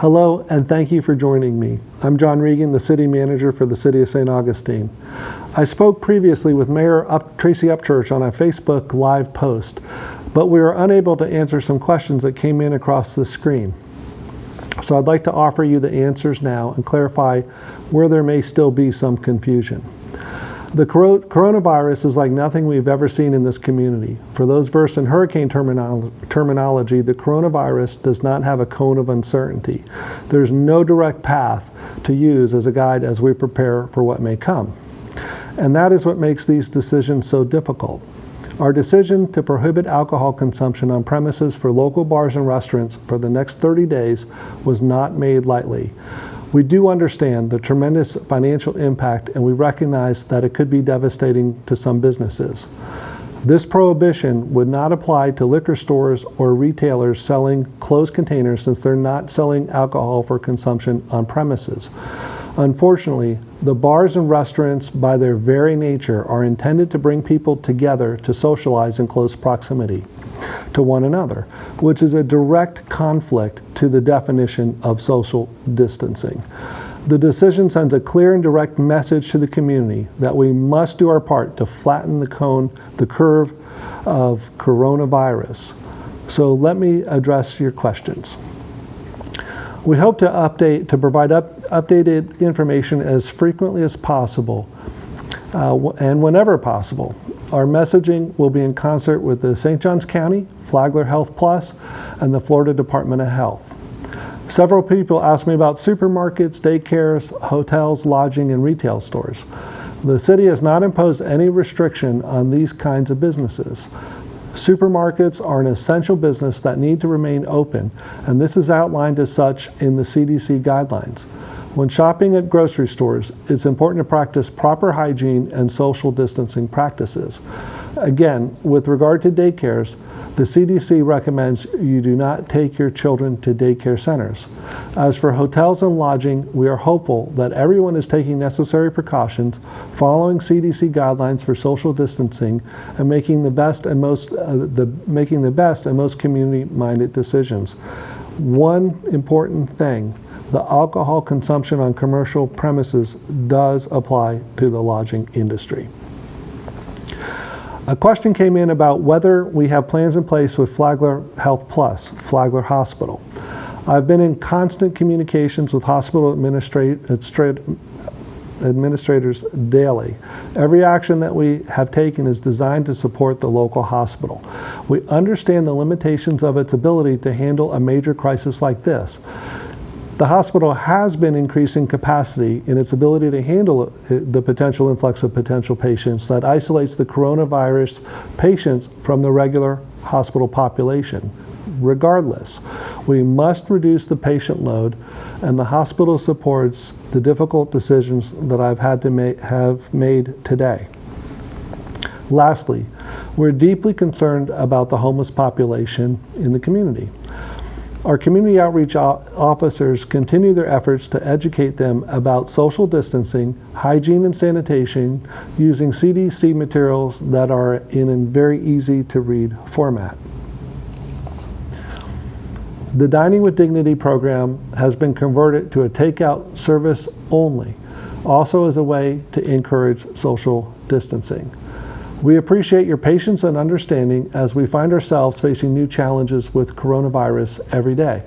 Hello, and thank you for joining me. I'm John Regan, the City Manager for the City of St. Augustine. I spoke previously with Mayor Tracy Upchurch on a Facebook Live post, but we were unable to answer some questions that came in across the screen. So I'd like to offer you the answers now and clarify where there may still be some confusion. The coronavirus is like nothing we've ever seen in this community. For those versed in hurricane terminology, the coronavirus does not have a cone of uncertainty. There's no direct path to use as a guide as we prepare for what may come. And that is what makes these decisions so difficult. Our decision to prohibit alcohol consumption on premises for local bars and restaurants for the next 30 days was not made lightly. We do understand the tremendous financial impact, and we recognize that it could be devastating to some businesses. This prohibition would not apply to liquor stores or retailers selling closed containers, since they're not selling alcohol for consumption on premises. Unfortunately, the bars and restaurants, by their very nature, are intended to bring people together to socialize in close proximity to one another, which is a direct conflict to the definition of social distancing. The decision sends a clear and direct message to the community that we must do our part to flatten the curve of coronavirus. So let me address your questions. We hope to provide updated information as frequently as possible and whenever possible. Our messaging will be in concert with the St. Johns County, Flagler Health Plus, and the Florida Department of Health. Several people asked me about supermarkets, daycares, hotels, lodging, and retail stores. The city has not imposed any restriction on these kinds of businesses. Supermarkets are an essential business that need to remain open, and this is outlined as such in the CDC guidelines. When shopping at grocery stores, it's important to practice proper hygiene and social distancing practices. Again, with regard to daycares, the CDC recommends you do not take your children to daycare centers. As for hotels and lodging, we are hopeful that everyone is taking necessary precautions, following CDC guidelines for social distancing, and making the best and most community-minded decisions. One important thing: the alcohol consumption on commercial premises does apply to the lodging industry. A question came in about whether we have plans in place with Flagler Health Plus, Flagler Hospital. I've been in constant communications with hospital administrators daily. Every action that we have taken is designed to support the local hospital. We understand the limitations of its ability to handle a major crisis like this. The hospital has been increasing capacity in its ability to handle the potential influx of potential patients that isolates the coronavirus patients from the regular hospital population. Regardless, we must reduce the patient load, and the hospital supports the difficult decisions that I've had to have made today. Lastly, we're deeply concerned about the homeless population in the community. Our community outreach officers continue their efforts to educate them about social distancing, hygiene and sanitation, using CDC materials that are in a very easy to read format. The Dining with Dignity program has been converted to a takeout service only, also as a way to encourage social distancing. We appreciate your patience and understanding as we find ourselves facing new challenges with coronavirus every day.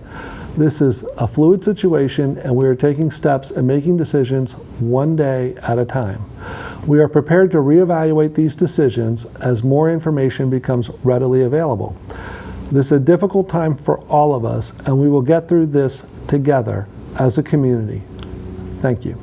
This is a fluid situation, and we are taking steps and making decisions one day at a time. We are prepared to reevaluate these decisions as more information becomes readily available. This is a difficult time for all of us, and we will get through this together as a community. Thank you.